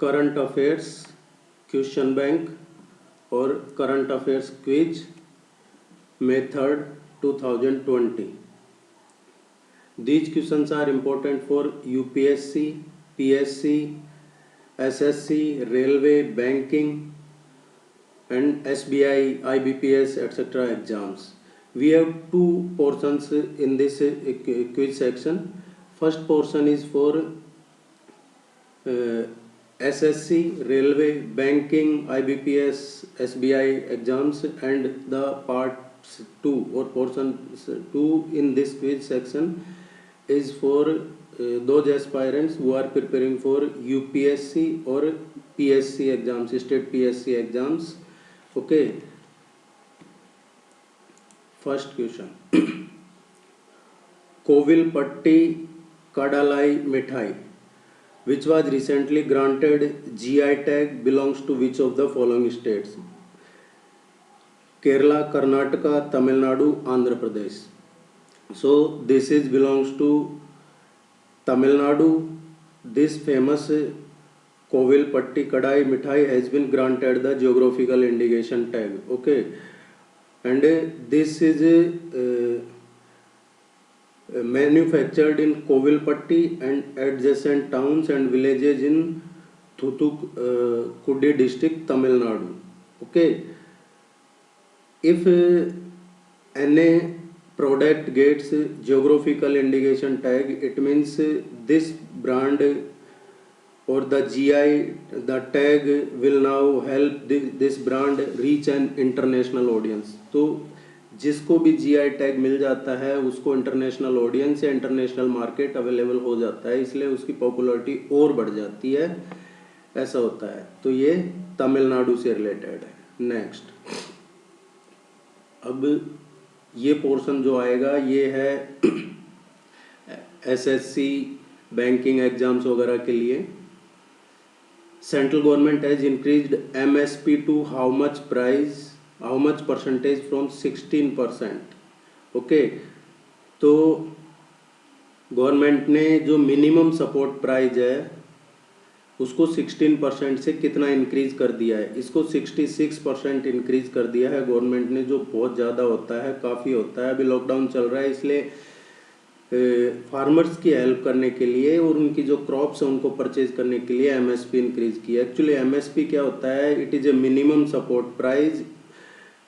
Current affairs question bank और current affairs quiz May 3rd, 2020. These questions are important for UPSC, PSC, SSC, Railway, Banking and SBI, IBPS, etc. exams. We have two portions in this quiz section. First portion is for SSC, Railway, Banking, IBPS, SBI exams, and the part 2 or portion 2 in this quiz section is for those aspirants who are preparing for UPSC or PSC exams, state PSC exams. Okay, first question. Kovilpatti Kadalai Mithai, which was recently granted GI tag, belongs to which of the following states? Kerala, Karnataka, Tamil Nadu, Andhra Pradesh. So this is belongs to Tamil Nadu. This famous Kovilpatti Kadai Mithai has been granted the geographical indication tag. Okay, and this is manufactured in Kovilpatti and adjacent towns and villages in Thoothukudi district, Tamil Nadu. Okay. If any product gets geographical indication tag, it means this brand or the GI, the tag will now help this brand reach an international audience. तो जिसको भी GI tag मिल जाता है उसको international audience या international market available हो जाता है, इसलिए उसकी पॉपुलैरिटी और बढ़ जाती है, ऐसा होता है. तो ये तमिलनाडु से रिलेटेड है. नेक्स्ट, अब ये पोर्शन जो आएगा ये है SSC बैंकिंग एग्जाम्स वगैरह के लिए. Central government has increased MSP to how much percentage from 16%. Okay, तो गवर्नमेंट ने जो मिनिमम सपोर्ट प्राइस है उसको 16% से कितना इंक्रीज कर दिया है, इसको 66% इंक्रीज कर दिया है गवर्नमेंट ने, जो बहुत ज़्यादा होता है, काफ़ी होता है. अभी लॉकडाउन चल रहा है इसलिए फार्मर्स की हेल्प करने के लिए और उनकी जो क्रॉप्स हैं उनको परचेज करने के लिए MSP इंक्रीज किया. एक्चुअली MSP क्या होता है? It is a minimum support price,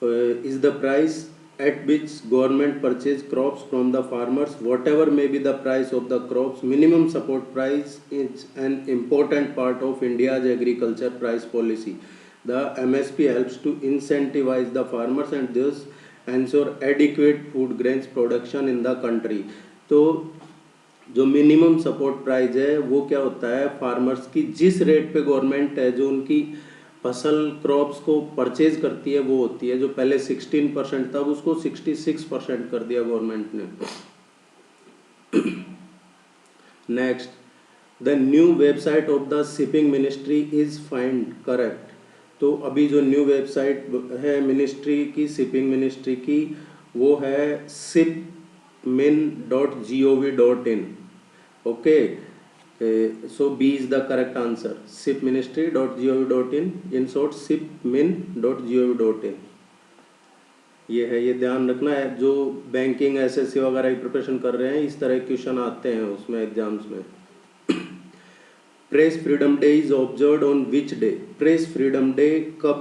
is the price at which government purchase crops from the farmers, whatever may be the price of the crops. Minimum support price is an important part of India's agriculture price policy. The MSP helps to incentivize the farmers and thus ensure adequate food grains production in the country. तो जो minimum support price है वो क्या होता है? Farmers की जिस rate पे गवर्नमेंट है जो उनकी फसल क्रॉप्स को परचेज करती है वो होती है, जो पहले 16% था उसको 66% कर दिया गवर्नमेंट ने. Next, the new website of the shipping ministry is find correct. तो अभी जो न्यू वेबसाइट है मिनिस्ट्री की, शिपिंग मिनिस्ट्री की, वो है shipmin.gov.in. Okay, so B is the correct answer. shipministry.gov.in, in short shipmin.gov.in. ये है, ये ध्यान रखना है. जो बैंकिंग SSC वगैरह की प्रिपरेशन कर रहे हैं इस तरह के क्वेश्चन आते हैं उसमें एग्जाम्स में. Press freedom day is observed on which day? Press freedom day कब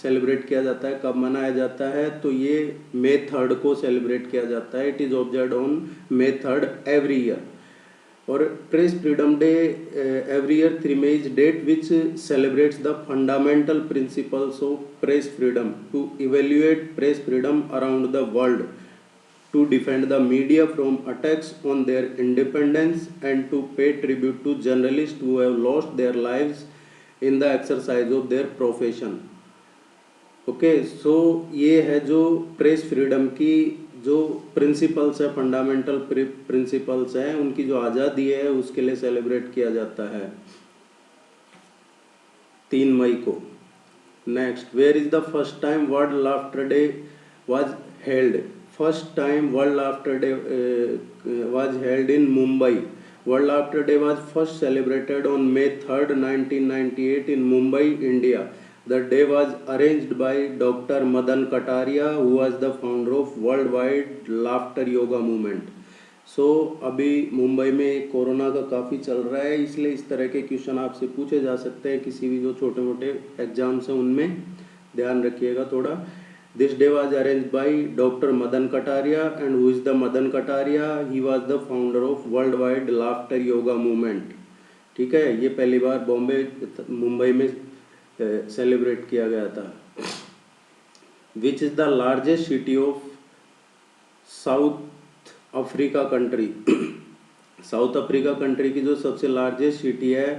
सेलिब्रेट किया जाता है, कब मनाया जाता है? तो ये May 3rd को सेलिब्रेट किया जाता है. It is observed on May 3rd every year. और press freedom day every year 3 May is date which celebrates the fundamental principles of press freedom, to evaluate press freedom around the world, to defend the media from attacks on their independence, and to pay tribute to journalists who have lost their lives in the exercise of their profession. Okay, so ये है जो press freedom की जो principles है, fundamental principles हैं, उनकी जो आज़ादी है उसके लिए सेलिब्रेट किया जाता है 3 मई को. Next, where is the first time world laughter day was held? First time world laughter day was held in Mumbai World Laughter Day was first celebrated on May 3rd, 1998 in Mumbai, India. The day was arranged by Dr. Madan Kataria, who was the founder of Worldwide Laughter Yoga Movement. अभी मुंबई में corona का काफ़ी चल रहा है, इसलिए इस तरह के क्वेश्चन आपसे पूछे जा सकते हैं किसी भी जो छोटे मोटे एग्जाम्स हैं उनमें, ध्यान रखिएगा थोड़ा. This day was arranged by Dr. Madan Kataria. And who is the Madan Kataria? He was the founder of Worldwide Laughter Yoga Movement. ठीक है, ये पहली बार मुंबई में सेलिब्रेट किया गया था. Which is the largest city of south Africa country? South Africa country की जो सबसे लार्जेस्ट सिटी है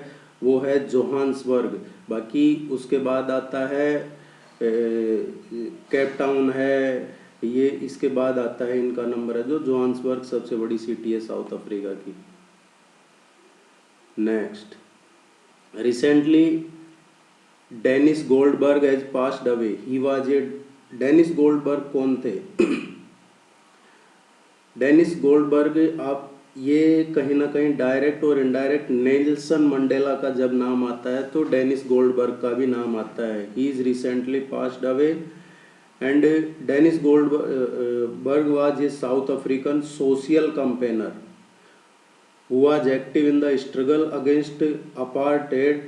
वो है जोहान्सबर्ग. बाकी उसके बाद आता है केप टाउन है, ये इसके बाद आता है इनका नंबर है जो जोहान्सबर्ग सबसे बड़ी सिटी है साउथ अफ्रीका की. Next, recently Dennis Goldberg has passed away. He was a Dennis Goldberg कौन थे? डेनिस गोल्डबर्ग, आप ये कहीं ना कहीं डायरेक्ट और इनडायरेक्ट नेल्सन मंडेला का जब नाम आता है तो डेनिस गोल्डबर्ग का भी नाम आता है. He is recently passed away and Dennis Goldberg was a South African social campaigner who was active in the struggle against apartheid.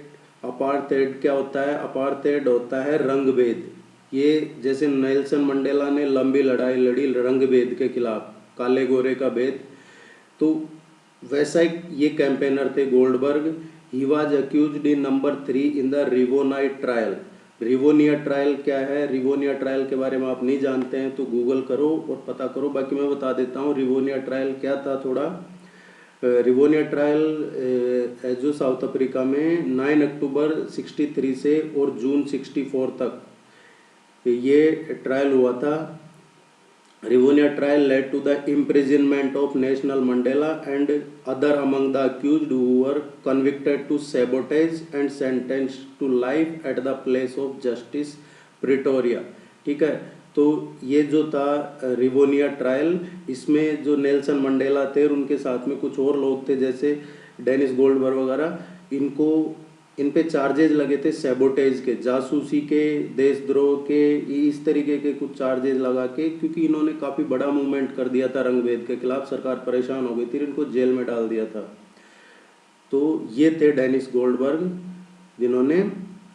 Apartheid क्या होता है? अपार्थाइड होता है रंगभेद. ये जैसे नेल्सन मंडेला ने लंबी लड़ाई लड़ी रंगभेद के खिलाफ, काले गोरे का भेद, तो वैसा ये कैंपेनर थे Goldberg. He was accused in number 3 in the Rivonia trial. Rivonia trial क्या है? रिवोनिया ट्रायल के बारे में आप नहीं जानते हैं तो गूगल करो और पता करो. बाकी मैं बता देता हूँ रिवोनिया ट्रायल क्या था थोड़ा. रिवोनिया ट्रायल जो साउथ अफ्रीका में 9 अक्टूबर 63 से और जून 64 तक ये ट्रायल हुआ था. Rivonia trial led to the imprisonment of Nelson Mandela and other among the accused who were convicted to sabotage and sentenced to life at the place of justice Pretoria. ठीक है, तो ये जो था रिवोनिया ट्रायल, इसमें जो नेल्सन मंडेला थे और उनके साथ में कुछ और लोग थे जैसे डेनिस गोल्डबर्ग वगैरह, इन पे चार्जेज लगे थे सैबोटेज के, जासूसी के, देशद्रोह के, इस तरीके के कुछ चार्जेज लगा के, क्योंकि इन्होंने काफ़ी बड़ा मूवमेंट कर दिया था रंगभेद के खिलाफ. सरकार परेशान हो गई थी, इनको जेल में डाल दिया था. तो ये थे डेनिस गोल्डबर्ग जिन्होंने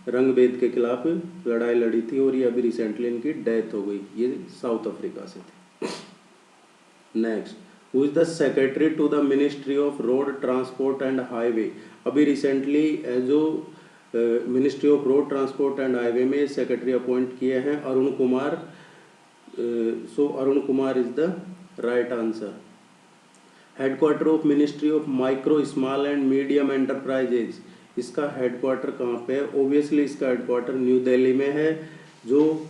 रंगभेद के खिलाफ लड़ाई लड़ी थी और ये अभी रिसेंटली इनकी डेथ हो गई. ये साउथ अफ्रीका से थे. Next, who is the secretary to the ministry of road transport and highway? अभी रिसेंटली जो ministry of road transport and highway में सेक्रेटरी अपॉइंट किए हैं Arun Kumar. So Arun Kumar is the right answer. Headquarter of ministry of micro small and medium enterprises, इसका headquarter कहाँ पे है? Obviously इसका हेडक्वार्टर न्यू दिल्ली में है. जो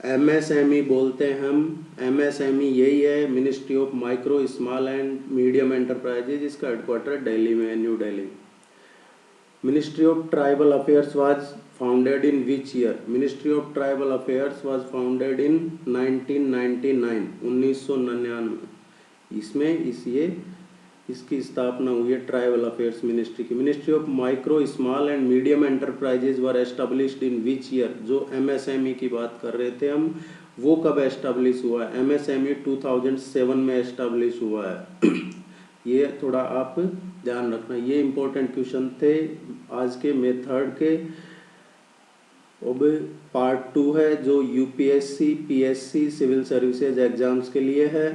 MSME बोलते हैं हम, MSME यही है, ministry of micro small and medium enterprises. इसका हेडक्वार्टर दिल्ली में है, new Delhi. Ministry of tribal affairs was founded in which year? Ministry of tribal affairs was founded in 1999, 1999. इसमें इसकी स्थापना हुई है ट्राइबल अफेयर्स मिनिस्ट्री की. Ministry of micro small and medium enterprises were established in which year? जो MSME की बात कर रहे थे हम, वो कब एस्टेब्लिश हुआ है? MSME 2007 में एस्टेब्लिश हुआ है. ये थोड़ा आप ध्यान रखना. ये इंपॉर्टेंट क्वेश्चन थे आज के मेथड के. अब पार्ट 2 है जो UPSC, PSC, civil services exams के लिए है.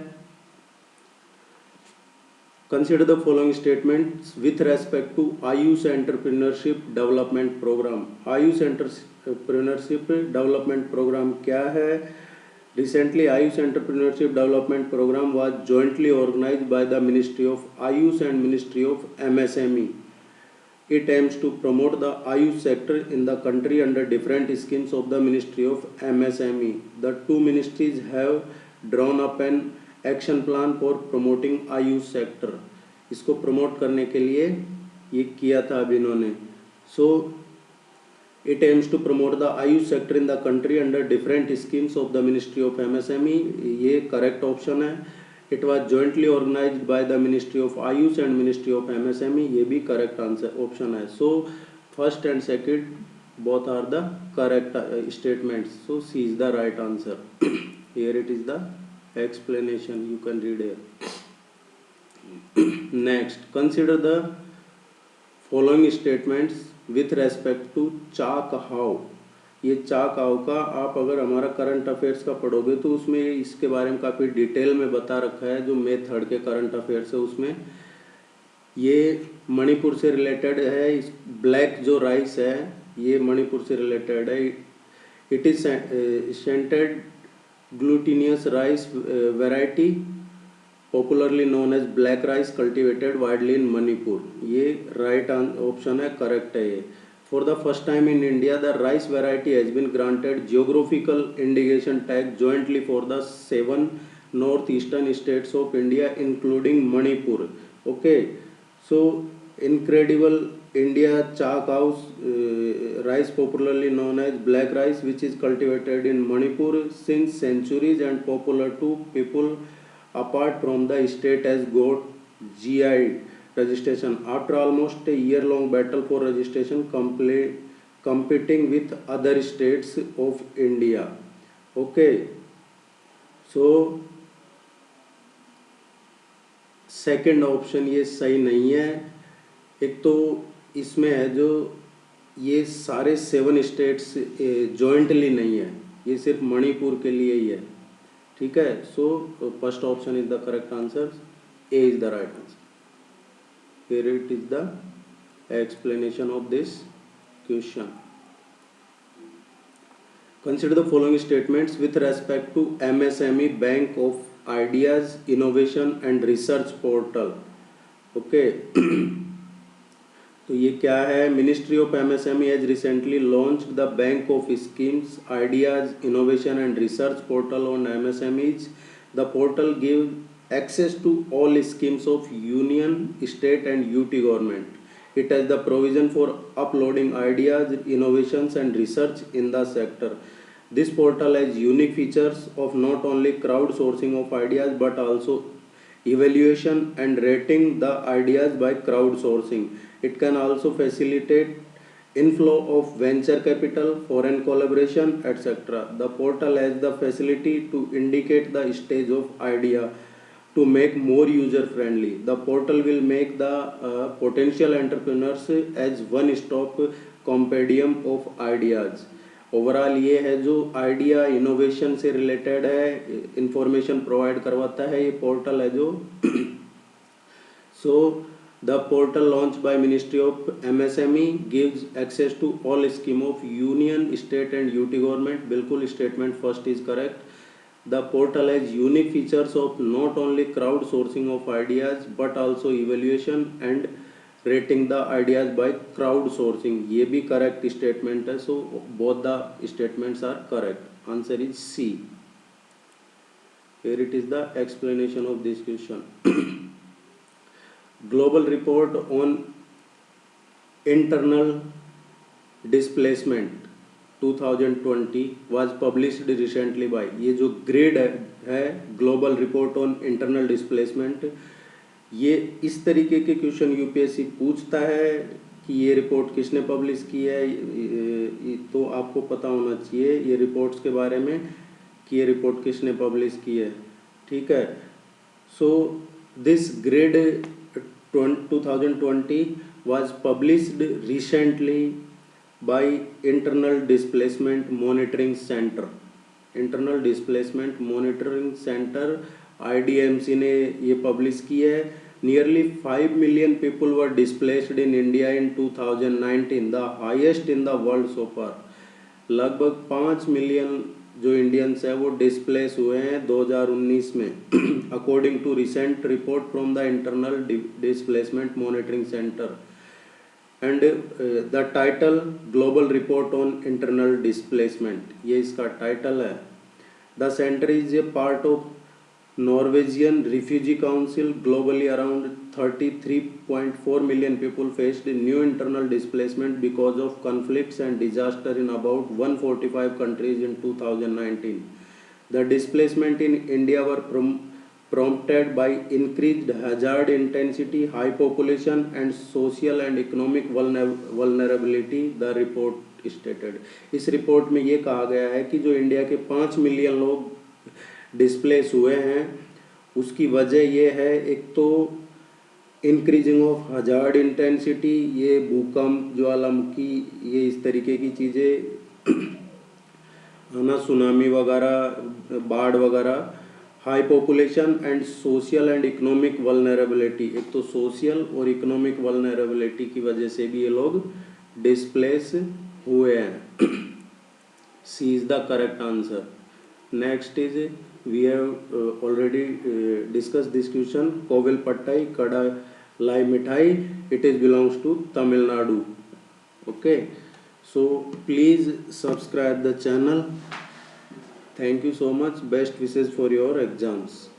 Consider the following statements with respect to Ayush Entrepreneurship Development Program. Ayush Entrepreneurship Development Program क्या है? Recently, Ayush Entrepreneurship Development Program was jointly organized by the Ministry of Ayush and Ministry of MSME. It aims to promote the Ayush sector in the country under different schemes of the Ministry of MSME. The two ministries have drawn up an action plan for promoting AYUSH sector. इसको promote करने के लिए ये किया था अभी इन्होंने. So it aims to promote the AYUSH sector in the country under different schemes of the ministry of MSME. ये करेक्ट ऑप्शन है. It was jointly organised by the ministry of AYUSH and ministry of MSME, ये भी correct answer option है। So first and second both are the correct statements, so C is the right answer. Here it is the explanation, you can read here. Next, consider the following statements with respect to चाक हाव। ये चाक हाव का आप अगर हमारा current affairs का पढ़ोगे तो उसमें इसके बारे में काफ़ी डिटेल में बता रखा है। जो मे थर्ड के करंट अफेयर्स है उसमें ये मणिपुर से रिलेटेड है। इस ब्लैक जो राइस है ये मणिपुर से रिलेटेड है। It is scented glutinous rice variety popularly known as black rice cultivated widely in Manipur. ये राइट ऑप्शन है, करेक्ट है ये। For the first time in India the rice variety has been granted geographical indication tag jointly for the 7 north eastern states of India including Manipur. Okay, so incredible India chalk house rice popularly known as black rice which is cultivated in Manipur since centuries and popular to people apart from the state has got GI registration after almost a year long battle for registration competing with other states of India. Okay, so second option ये सही नहीं है। एक तो इसमें है जो ये सारे 7 स्टेट्स जॉइंटली नहीं है, ये सिर्फ मणिपुर के लिए ही है, ठीक है। So first option is the correct answer, A is the right answer. Here it is the explanation of this question. Consider the following statements with respect to MSME bank of ideas innovation and research portal. Okay, तो ये क्या है? Ministry of MSME has recently launched the bank of schemes ideas innovation and research portal on MSMEs. The portal give access to all schemes of union, state and UT government. It has the provision for uploading ideas, innovations and research in the sector. This portal has unique features of not only crowdsourcing of ideas but also evaluation and rating the ideas by crowdsourcing. It can also facilitate inflow of venture capital, foreign collaboration, etc. The portal has the facility to indicate the stage of idea to make more user friendly. The portal will make the potential entrepreneurs as one stop compendium of ideas. Overall ये है जो idea innovation से related है, information provide करवाता है ये portal है जो। So the portal launch by ministry of MSME gives access to all scheme of union, state and UT government. बिल्कुल statement first is correct. The portal has unique features of not only crowdsourcing of ideas but also evaluation and rating the ideas by crowdsourcing. ये भी correct statement है, so both the statements are correct. Answer is C. Here it is the explanation of this question. Global report on internal displacement 2020 was published recently by। ये जो grade है global report on internal displacement, ये इस तरीके के question UPSC पूछता है कि ये रिपोर्ट किसने पब्लिश की है। तो आपको पता होना चाहिए ये रिपोर्ट्स के बारे में कि ये रिपोर्ट किसने पब्लिश की है, ठीक है। So this grade 2020 was published recently by Internal Displacement Monitoring Center। Internal displacement monitoring centre IDMC ने ये पब्लिश की है। Nearly 5 million people were displaced in India in 2019, the highest in the world so far। लगभग 5 million जो Indians है वो displace हुए हैं 2019 में according to recent report from the internal displacement monitoring centre. And the title global report on internal displacement, ये इसका टाइटल है। The centre is a part of Norwegian refugee council. Globally around 33.4 million people faced new internal displacement because of conflicts and disaster in about 145 countries in 2019। The displacement in India were prompted by increased hazard intensity, high population and social and economic vulnerability, the report stated। इस report में ये कहा गया है कि जो India के 5 million लोग डिस्प्लेस हुए हैं उसकी वजह ये है, एक तो इंक्रीजिंग ऑफ हजार्ड इंटेंसिटी, ये भूकंप, ज्वालामुखी, ये इस तरीके की चीज़ें है ना, सुनामी वगैरह, बाढ़ वगैरह, high population and social and economic vulnerability, एक तो सोशल और इकोनॉमिक वल्नरेबिलिटी की वजह से भी ये लोग डिस्प्लेस हुए हैं। C is the correct answer. Next is we have already discussed this question, Kovilpattai Kadalai Mithai, it is belongs to Tamil Nadu। Okay, so please subscribe the channel। Thank you so much, best wishes for your exams।